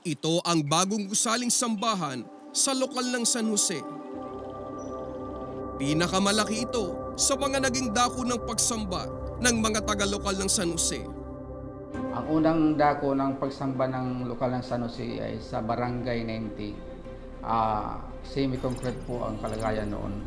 Ito ang bagong gusaling sambahan sa lokal ng San Jose. Pinakamalaki ito sa mga naging dako ng pagsamba ng mga taga-lokal ng San Jose. Ang unang dako ng pagsamba ng lokal ng San Jose ay sa Barangay 90. Semi-concrete po ang kalagayan noon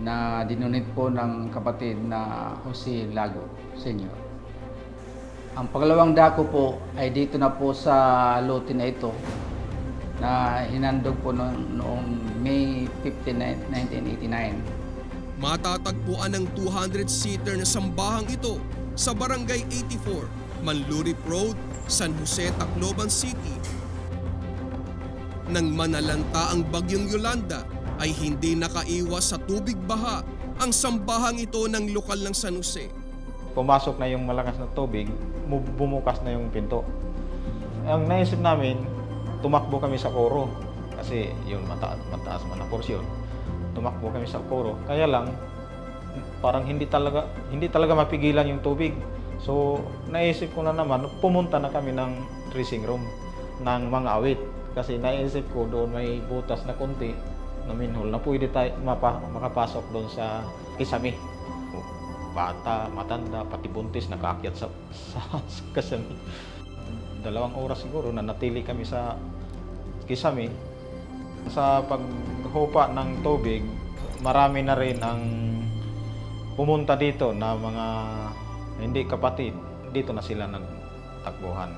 na dinonate po ng kapatid na Jose Lago Sr. Ang pangalawang dako po ay dito na po sa lote na ito na hinandog po noong May 15, 1989. Matatagpuan ang 200-seater na sambahang ito sa Barangay 84, Manlurip Road, San Jose, Tacloban City. Nang manalanta ang bagyong Yolanda ay hindi nakaiwas sa tubig baha ang sambahang ito ng lokal ng San Jose. Pumasok na yung malakas na tubig, bumukas na yung pinto. Ang naisip namin, tumakbo kami sa koro kasi yun mataas man na porsyon. Tumakbo kami sa koro. Kaya lang parang hindi talaga mapigilan yung tubig. So naisip ko na naman, pumunta na kami ng dressing room ng mga awit. Kasi naisip ko doon may butas na konti na manhole na pwede tayo makapasok doon sa kisame. Bata, matanda, pati buntis nakaakyat sa kisame. 2 oras siguro na natili kami sa kisame. Sa paghupa ng tubig, marami na rin ang pumunta dito na mga hindi kapatid. Dito na sila nagtakbuhan.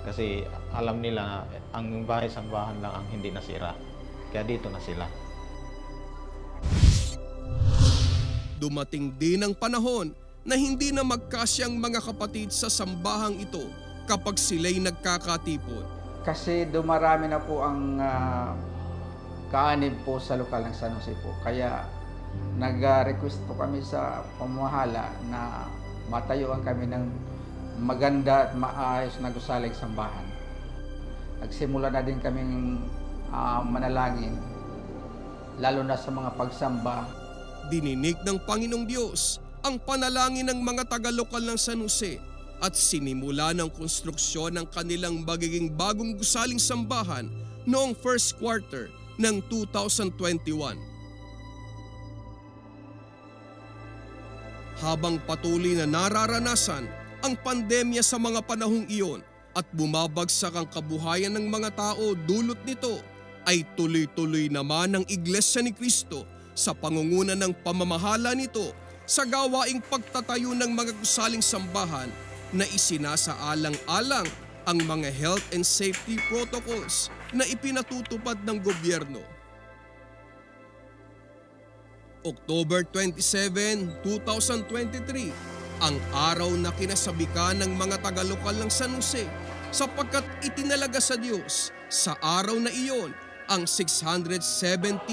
Kasi alam nila na ang bahay-sambahan lang ang hindi nasira. Kaya dito na sila. Dumating din ang panahon na hindi na magkasyang mga kapatid sa sambahang ito kapag sila'y nagkakatipon. Kasi dumarami na po ang kaanib po sa lokal ng San Jose po. Kaya nag-request po kami sa pamamahala na matayuan kami ng maganda at maayos na gusaling sambahan. Nagsimula na din kaming manalangin, lalo na sa mga pagsamba. Dininig ng Panginoong Diyos ang panalangin ng mga taga-lokal ng San Jose at sinimula ng konstruksyon ng kanilang magiging bagong gusaling sambahan noong first quarter ng 2021. Habang patuloy na nararanasan ang pandemya sa mga panahong iyon at bumabagsak ang kabuhayan ng mga tao dulot nito, ay tuloy-tuloy naman ang Iglesia ni Cristo sa pangunguna ng pamamahala nito sa gawaing pagtatayo ng mga gusaling sambahan na isinasaalang-alang ang mga health and safety protocols na ipinatutupad ng gobyerno. October 27, 2023, ang araw na kinasabikan ng mga taga-lokal ng San Jose sapagkat itinalaga sa Diyos sa araw na iyon ang 670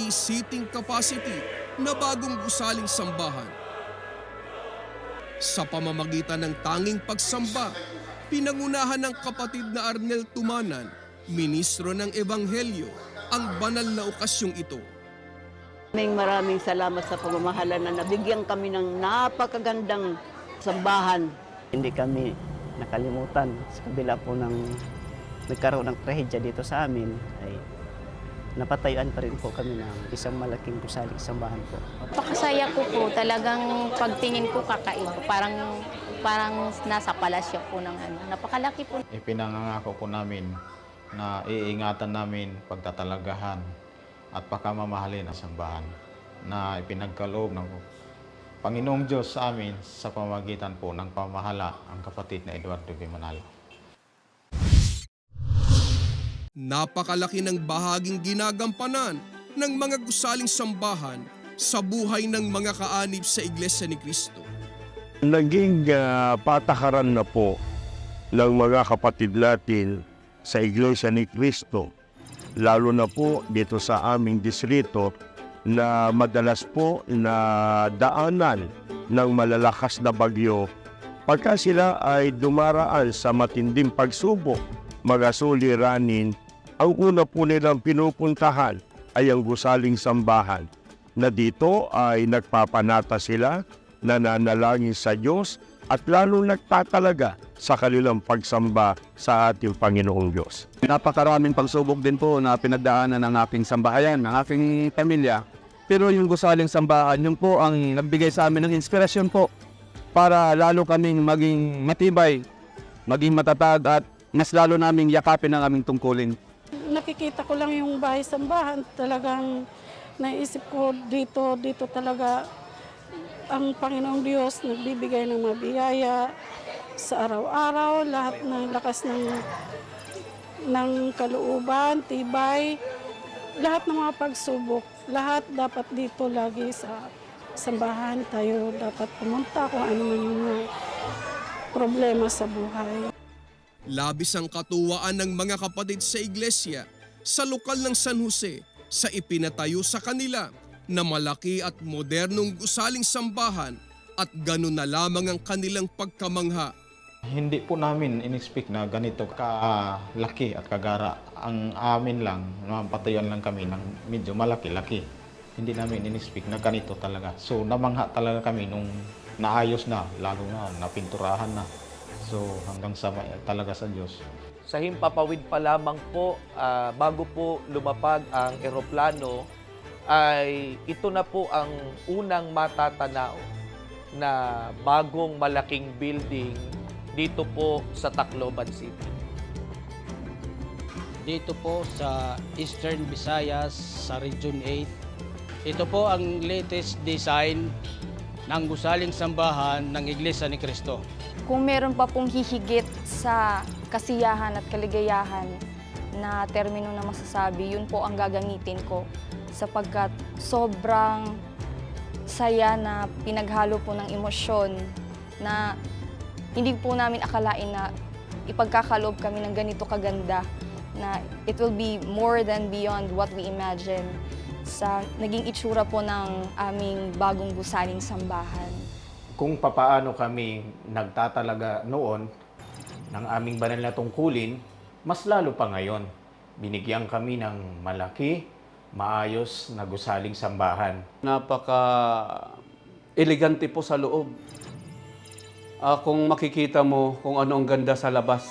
seating capacity na bagong gusaling sambahan. Sa pamamagitan ng tanging pagsamba, pinangunahan ng kapatid na Arnel Tumanan, ministro ng Ebanghelyo, ang banal na okasyong ito. Maraming salamat sa pamamahala na nabigyan kami ng napakagandang sambahan. Hindi kami nakalimutan sa kabila po ng nagkaroon ng trahedya dito sa amin ay napatayuan pa rin po kami ng isang malaking gusaling sambahan po. Napakasaya ko po, talagang pagtingin ko kakaiba, parang nasa palasyo po ng napakalaki po. Ipinangangako po namin na iingatan namin pagtatalagahan at pakamamahalin ang sambahan na ipinagkaloob ng Panginoong Diyos sa amin sa pamamagitan po ng pamahala ang kapatid na Eduardo V. Manalo. Napakalaki ng bahaging ginagampanan ng mga gusaling sambahan sa buhay ng mga kaanib sa Iglesia ni Cristo. Naging patakaran na po ng mga kapatid natin sa Iglesia ni Cristo, lalo na po dito sa aming distrito na madalas po na daanan ng malalakas na bagyo pagka sila ay dumaraan sa matinding pagsubok, mga suliranin. Ang una po nilang pinupuntahan ay ang gusaling sambahan na dito ay nagpapanata sila, nananalangin sa Diyos at lalo nagtatalaga sa kanilang pagsamba sa ating Panginoong Diyos. Napakaraming pagsubok din po na pinagdaanan ng aking sambahayan, ng aking pamilya. Pero yung gusaling sambahan, yun po ang nagbigay sa amin ng inspirasyon po para lalo kaming maging matibay, maging matatag at mas lalo naming yakapin ang aming tungkulin. Nakikita ko lang yung bahay sambahan, talagang naisip ko dito talaga ang Panginoong Diyos nagbibigay ng mabiyaya sa araw-araw, lahat ng lakas ng kalooban, tibay, lahat ng mga pagsubok, lahat dapat dito lagi sa sambahan tayo dapat pumunta kung ano man yung mga problema sa buhay. Labis ang katuwaan ng mga kapatid sa iglesia sa lokal ng San Jose sa ipinatayo sa kanila na malaki at modernong gusaling sambahan at ganun na lamang ang kanilang pagkamangha. Hindi po namin in-expect na ganito kalaki at kagara. Ang amin lang, napatayuan lang kami ng medyo malaki-laki. Hindi namin in-expect na ganito talaga. So namangha talaga kami nung naayos na, lalo na napinturahan na. So hanggang sa talaga sa Diyos. Sa himpapawid pa lamang po, bago po lumapag ang eroplano, ay ito na po ang unang matatanaw na bagong malaking building dito po sa Tacloban City. Dito po sa Eastern Visayas, sa Region 8. Ito po ang latest design ng gusaling sambahan ng Iglesia ni Cristo. Kung meron pa pong hihigit sa kasiyahan at kaligayahan na termino na masasabi, yun po ang gagamitin ko sapagkat sobrang saya na pinaghalo po ng emosyon na hindi po namin akalain na ipagkakaloob kami ng ganito kaganda na it will be more than beyond what we imagine sa naging itsura po ng aming bagong gusaling sambahan. Kung papaano kami nagtatalaga noon ng aming banal na tungkulin, mas lalo pa ngayon. Binigyan kami ng malaki, maayos na gusaling sambahan. Napaka-elegante po sa loob. Kung makikita mo kung ano ang ganda sa labas,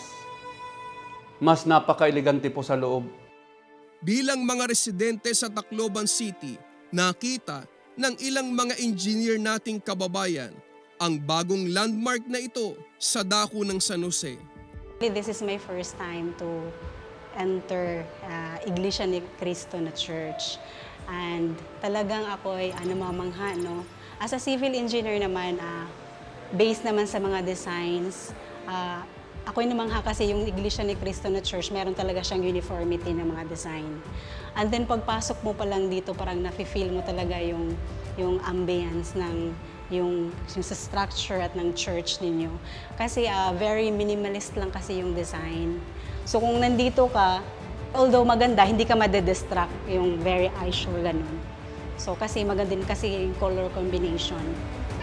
mas napaka-elegante po sa loob. Bilang mga residente sa Tacloban City, nakita ng ilang mga engineer nating kababayan ang bagong landmark na ito sa dako ng San Jose. This is my first time to enter Iglesia ni Cristo na church. And talagang ako ay namamangha, no? As a civil engineer naman, based naman sa mga designs, ako'y namangha kasi yung Iglesia ni Cristo na church, meron talaga siyang uniformity ng mga design. And then pagpasok mo pa lang dito, parang nafe-feel mo talaga yung ambience ng yung sa structure at ng church ninyo. Kasi very minimalist lang kasi yung design. So kung nandito ka, although maganda, hindi ka made-distract yung very eyesore ganun. So kasi maganda din kasi yung color combination.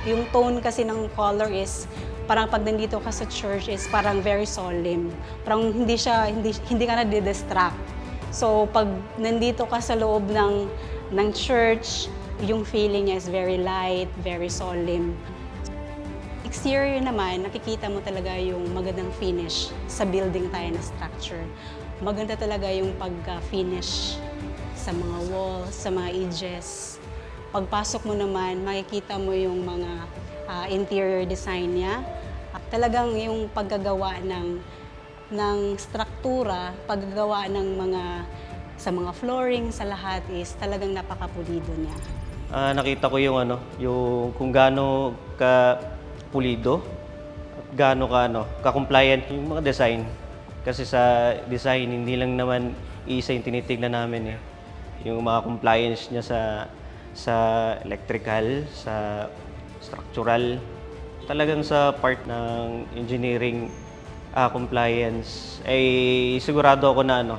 Yung tone kasi ng color is parang pag nandito ka sa church is parang very solemn. Parang hindi ka na-distract. So pag nandito ka sa loob ng church, yung feeling niya is very light, very solemn. Exterior naman, nakikita mo talaga yung magandang finish sa building tayo na structure. Maganda talaga yung pagka-finish sa mga walls, sa mga edges. Pagpasok mo naman, makikita mo yung mga interior design niya. Talagang yung paggagawa ng struktura, paggagawa ng sa mga flooring, sa lahat is talagang napakapulido niya. Nakita ko yung yung kung gaano ka pulido at gaano ka compliant yung mga design. Kasi sa design hindi lang naman isa yung tinitignan namin eh. Yung mga compliance niya sa electrical, sa structural, talagang sa part ng engineering compliance ay sigurado ako na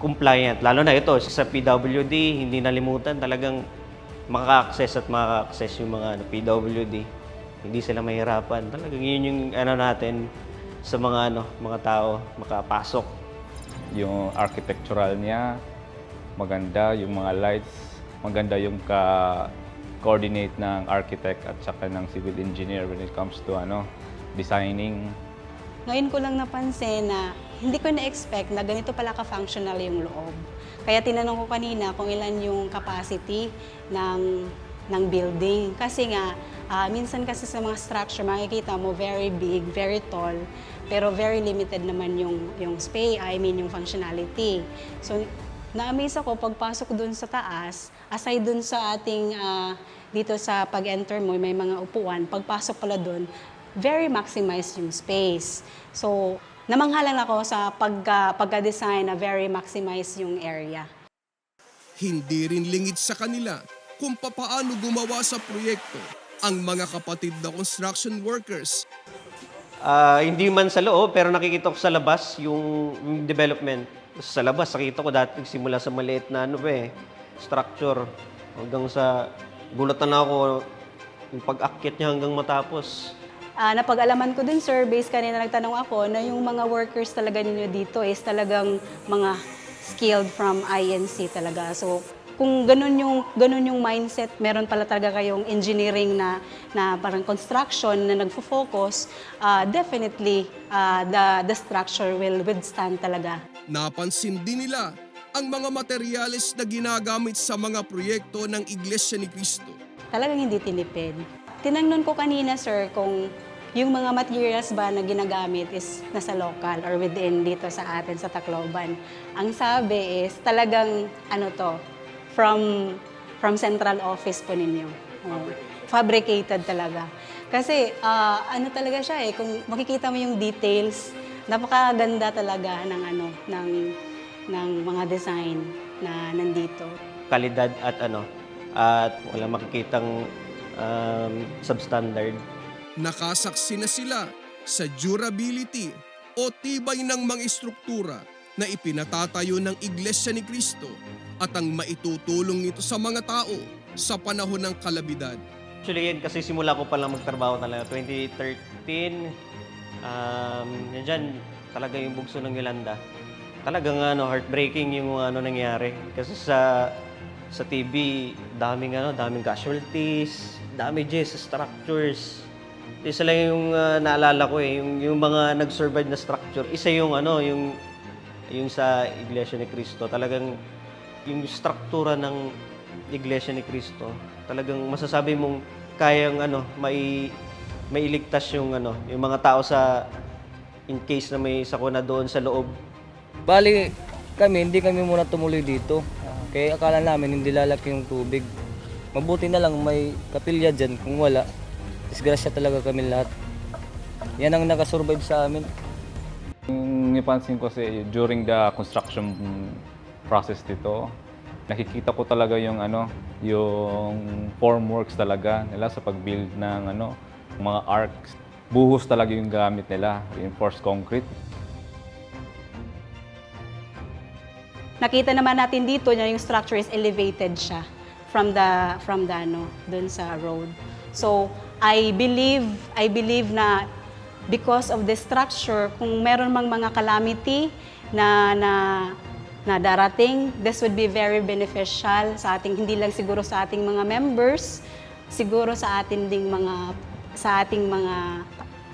compliant. Lalo na ito sa PWD, hindi nalimutan talagang makaka-access yung mga PWD. Hindi sila mahirapan. Talagang yun yung natin sa mga tao makapasok. Yung architectural niya, maganda yung mga lights, maganda yung coordinate ng architect at saka ng civil engineer when it comes to designing. Ngayon ko lang napansin na hindi ko na-expect na ganito pala ka-functional yung loob. Kaya tinanong ko kanina kung ilan yung capacity ng building. Kasi nga, minsan kasi sa mga structure, makikita mo very big, very tall, pero very limited naman yung space, yung functionality. So, na-amaze ako pagpasok dun sa taas, aside dun sa ating, dito sa pag-enter mo, may mga upuan, pagpasok pala dun, very maximized yung space. So, namanghalang ako sa pagka-design na very maximized yung area. Hindi rin lingid sa kanila kung papaano gumawa sa proyekto ang mga kapatid na construction workers. Hindi man sa loob, pero nakikita ko sa labas yung development. Sa labas, nakita ko dati simula sa maliit na structure hanggang sa gulatan na ako yung pag-akyat niya hanggang matapos. Napag-alaman ko din, sir, based kanina nagtanong ako, na yung mga workers talaga ninyo dito is talagang mga skilled from INC talaga. So, kung ganun yung mindset, meron pala talaga kayong engineering na parang construction na nagfo-focus, definitely the structure will withstand talaga. Napansin din nila ang mga materyales na ginagamit sa mga proyekto ng Iglesia ni Cristo. Talagang hindi tinipid. Tinangnon ko kanina, sir, kung yung mga materials ba na ginagamit is nasa local or within dito sa atin sa Tacloban. Ang sabi is talagang from central office po ninyo. Fabricated talaga. Kasi talaga siya kung makikita mo yung details, napakaganda talaga ng mga design na nandito. Kalidad at at wala makikitang substandard. Nakasaksi na sila sa durability o tibay ng mga estruktura na ipinatatayo ng Iglesia ni Cristo at ang maitutulong nito sa mga tao sa panahon ng kalamidad. Actually, yan kasi simula ko palang magtrabaho talaga. 2013, yan dyan, talaga yung bugso ng Yolanda. Talagang heartbreaking yung nangyari. Kasi sa TV, daming casualties, damages sa structures. Isa lang yung naalala ko yung mga nag-survive na structure. Isa yung yung sa Iglesia ni Cristo. Talagang yung struktura ng Iglesia ni Cristo, talagang masasabi mong kayang mailigtas yung mga tao sa in case na may sakuna doon sa loob. Bali, hindi kami muna tumuloy dito. Kaya akala namin hindi lalaki yung tubig. Mabuti na lang may kapilya dyan. Kung wala, disgrasya talaga kami lahat. Yan ang nakasurvive sa amin. Yung napansin ko kasi during the construction process dito, nakikita ko talaga yung yung formworks talaga nila sa pag-build ng mga arcs. Buhos talaga yung gamit nila, reinforced concrete. Nakita naman natin dito na yung structure is elevated siya from the doon sa road. So, I believe na because of the structure, kung meron mang mga calamity na darating, this would be very beneficial sa ating, hindi lang siguro sa ating mga members, siguro sa ating mga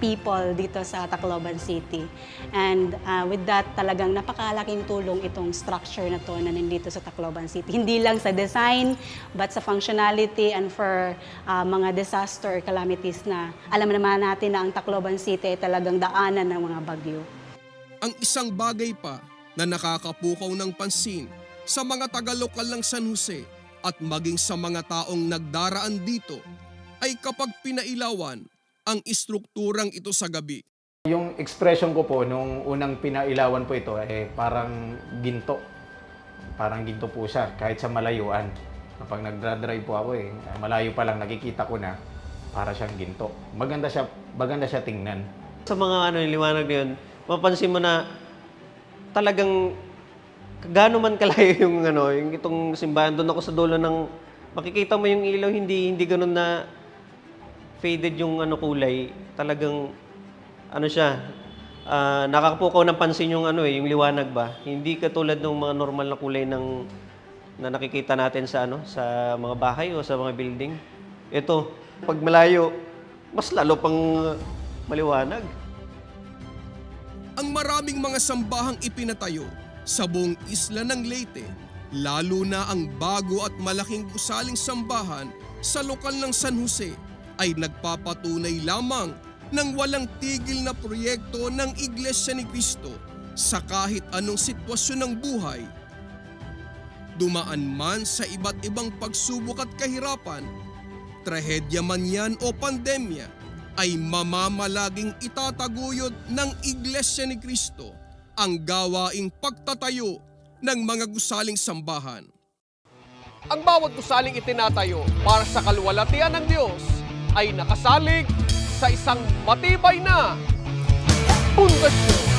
people dito sa Tacloban City. And with that, talagang napakalaking tulong itong structure na to na nandito sa Tacloban City. Hindi lang sa design, but sa functionality and for mga disaster or calamities na alam naman natin na ang Tacloban City ay talagang daanan ng mga bagyo. Ang isang bagay pa na nakakapukaw ng pansin sa mga taga-lokal ng San Jose at maging sa mga taong nagdaraan dito ay kapag pinailawan ang istrukturang ito sa gabi. Yung expression ko po nung unang pinailawan po ito parang ginto. Parang ginto po siya kahit sa malayuan. Kapag nagdra-drive po ako malayo pa lang nakikita ko na para siyang ginto. Maganda siya tingnan. Sa mga liwanag na yun, mapansin mo na talagang gaano man kalayo yung yung itong simbahan. Doon ako sa dulo ng makikita mo yung ilaw, hindi ganoon na faded yung kulay. Talagang siya, nakakapukaw ng pansin yung yung liwanag ba. Hindi katulad ng mga normal na kulay na nakikita natin sa sa mga bahay o sa mga building. Ito, pag malayo, mas lalo pang maliwanag. Ang maraming mga sambahang ipinatayo sa buong isla ng Leyte, lalo na ang bago at malaking gusaling sambahan sa lokal ng San Jose, ay nagpapatunay lamang ng walang tigil na proyekto ng Iglesia ni Cristo sa kahit anong sitwasyon ng buhay. Dumaan man sa iba't ibang pagsubok at kahirapan, trahedya man yan o pandemya, ay mamamalaging itataguyod ng Iglesia ni Cristo ang gawaing pagtatayo ng mga gusaling sambahan. Ang bawat gusaling itinatayo para sa kaluwalhatian ng Diyos ay nakasalig sa isang matibay na pundasyon.